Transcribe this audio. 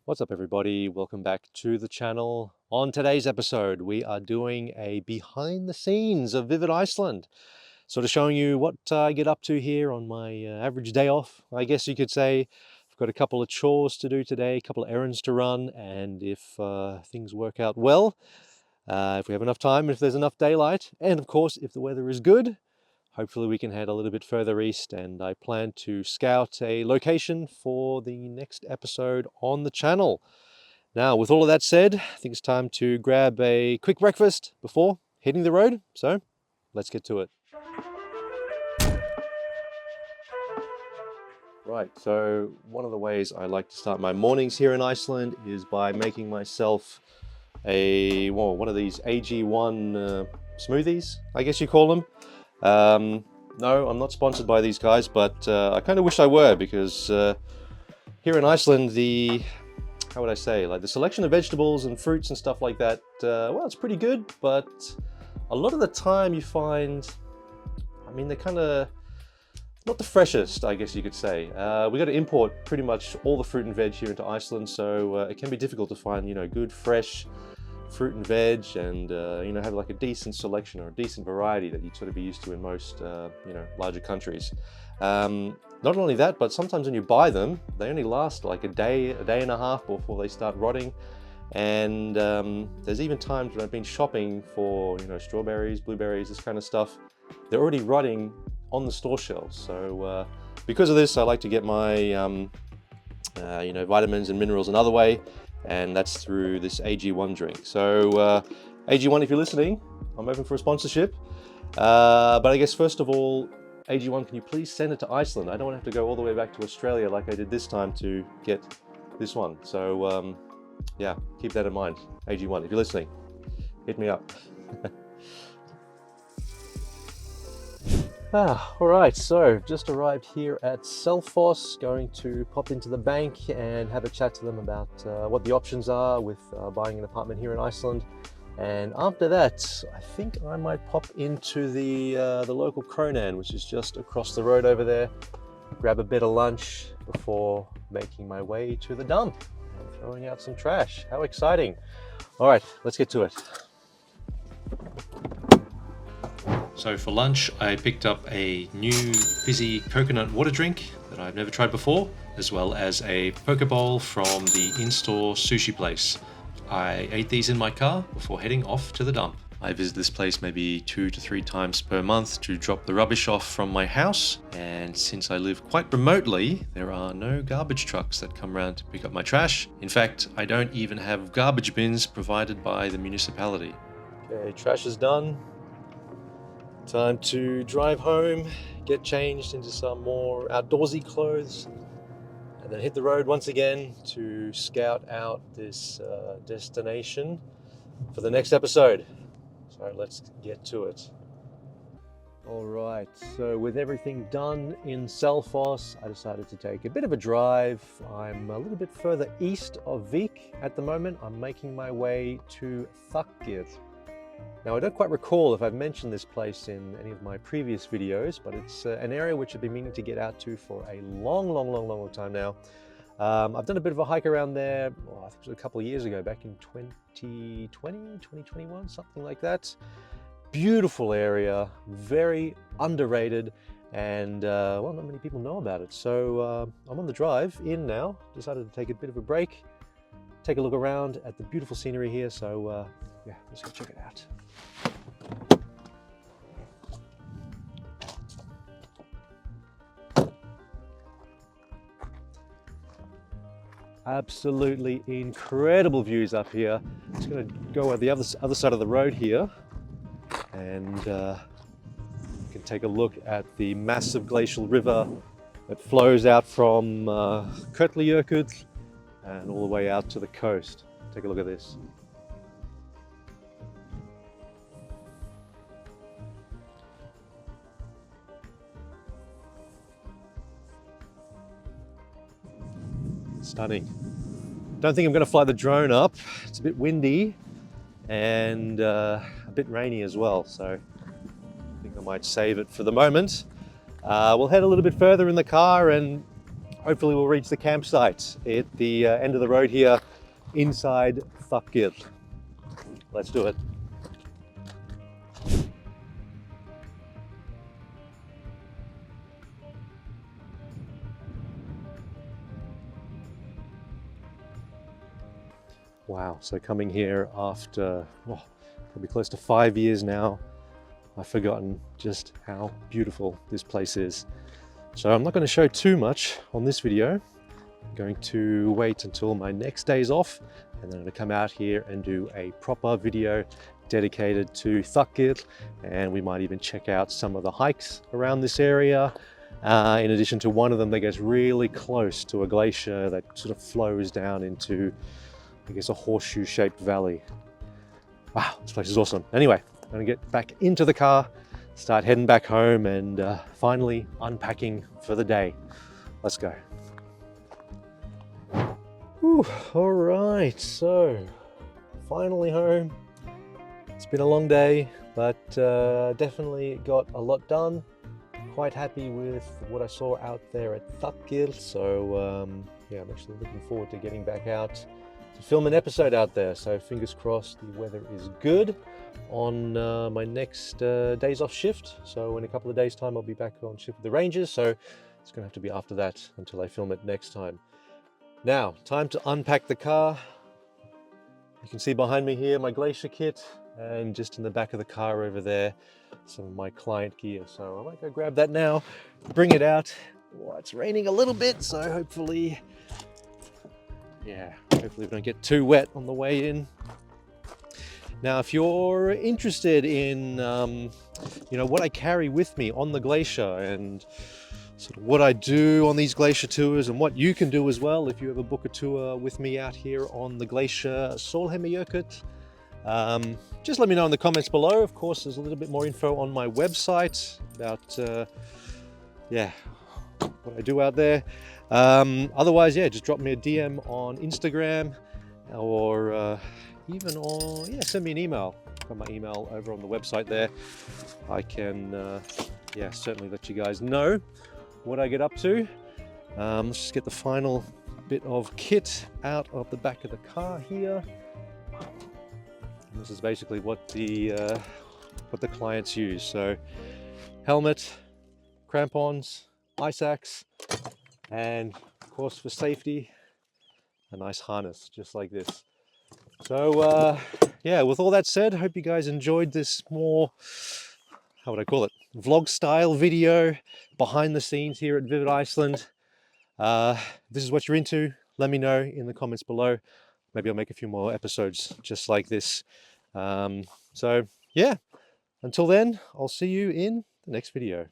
What's up everybody, welcome back to the channel. On today's episode we are doing a behind the scenes of Vivid Iceland. Sort of showing you what I get up to here on my average day off, I guess you could say. I've got a couple of chores to do today, a couple of errands to run, and if things work out well, if we have enough time, if there's enough daylight, and of course if the weather is good, hopefully we can head a little bit further east, and I plan to scout a location for the next episode on the channel. Now, with all of that said, I think it's time to grab a quick breakfast before hitting the road. So let's get to it. Right, so one of the ways I like to start my mornings here in Iceland is by making myself one of these AG1 smoothies, I guess you call them. No, I'm not sponsored by these guys, but I kind of wish I were, because here in Iceland, how would I say, like the selection of vegetables and fruits and stuff like that, well, it's pretty good, but a lot of the time you find, I mean, they're kind of not the freshest, I guess you could say. We got to import pretty much all the fruit and veg here into Iceland, so it can be difficult to find, good, fresh fruit and veg, and have like a decent selection or a decent variety that you'd sort of be used to in most larger countries. Not only that, but sometimes when you buy them, they only last like a day and a half before they start rotting. And there's even times when I've been shopping for strawberries, blueberries, this kind of stuff, they're already rotting on the store shelves. So because of this, I like to get my vitamins and minerals another way, and that's through this AG1 drink. So AG1, if you're listening, I'm open for a sponsorship. But I guess first of all, AG1, can you please send it to Iceland? I don't want to have to go all the way back to Australia like I did this time to get this one. So yeah, keep that in mind. AG1, if you're listening, hit me up. All right, so just arrived here at Selfoss, going to pop into the bank and have a chat to them about what the options are with buying an apartment here in Iceland. And after that, I think I might pop into the local Kronan, which is just across the road over there, grab a bit of lunch before making my way to the dump and throwing out some trash. How exciting. All right, let's get to it. So for lunch, I picked up a new fizzy coconut water drink that I've never tried before, as well as a poke bowl from the in-store sushi place. I ate these in my car before heading off to the dump. I visit this place maybe 2 to 3 times per month to drop the rubbish off from my house, and since I live quite remotely, there are no garbage trucks that come around to pick up my trash. In fact, I don't even have garbage bins provided by the municipality. Okay, trash is done. Time to drive home, get changed into some more outdoorsy clothes, and then hit the road once again to scout out this destination for the next episode. So let's get to it. All right, so with everything done in Selfoss, I decided to take a bit of a drive. I'm a little bit further east of Vik at the moment. I'm making my way to Þakgil. Now, I don't quite recall if I've mentioned this place in any of my previous videos, but it's an area which I've been meaning to get out to for a long time now. I've done a bit of a hike around there, I think it was a couple of years ago, back in 2020, 2021, something like that. Beautiful area, very underrated, and well, not many people know about it. So I'm on the drive in now, decided to take a bit of a break, take a look around at the beautiful scenery here. So yeah, let's go check it out. Absolutely incredible views up here. Just going to go at the other side of the road here, and you can take a look at the massive glacial river that flows out from Kötlujökull and all the way out to the coast. Take a look at this. Stunning. Don't think I'm going to fly the drone up. It's a bit windy and a bit rainy as well, so I think I might save it for the moment. We'll head a little bit further in the car and hopefully we'll reach the campsite at the end of the road here inside Þakgil. Let's do it. Wow, so coming here after probably close to 5 years now, I've forgotten just how beautiful this place is. So I'm not going to show too much on this video. I'm going to wait until my next day's off, and then I'm going to come out here and do a proper video dedicated to Þakgil, and we might even check out some of the hikes around this area. In addition to one of them that gets really close to a glacier that sort of flows down into, I guess, a horseshoe-shaped valley. Wow, this place is awesome. Anyway, I'm gonna get back into the car, start heading back home, and finally unpacking for the day. Let's go. Whew, all right, so finally home. It's been a long day, but definitely got a lot done. Quite happy with what I saw out there at Þakgil. So yeah, I'm actually looking forward to getting back out to film an episode out there. So fingers crossed the weather is good on my next days off shift. So in a couple of days time, I'll be back on shift with the Rangers. So it's gonna have to be after that until I film it next time. Now, time to unpack the car. You can see behind me here my glacier kit, and just in the back of the car over there, some of my client gear. So I might go grab that now, bring it out. Well, it's raining a little bit, so hopefully we don't get too wet on the way in. Now, if you're interested in what I carry with me on the glacier and sort of what I do on these glacier tours, and what you can do as well if you ever book a tour with me out here on the glacier Sólheimajökull, just let me know in the comments below. Of course, there's a little bit more info on my website about what I do out there. Otherwise, just drop me a DM on Instagram, or send me an email. I've got my email over on the website there. I can certainly let you guys know what I get up to. Let's just get the final bit of kit out of the back of the car here. And this is basically what the clients use. So helmet, crampons, ice axe, and of course for safety, a nice harness just like this. So with all that said, I hope you guys enjoyed this more, how would I call it, vlog style video behind the scenes here at Vivid Iceland. If this is what you're into, let me know in the comments below. Maybe I'll make a few more episodes just like this. Until then, I'll see you in the next video.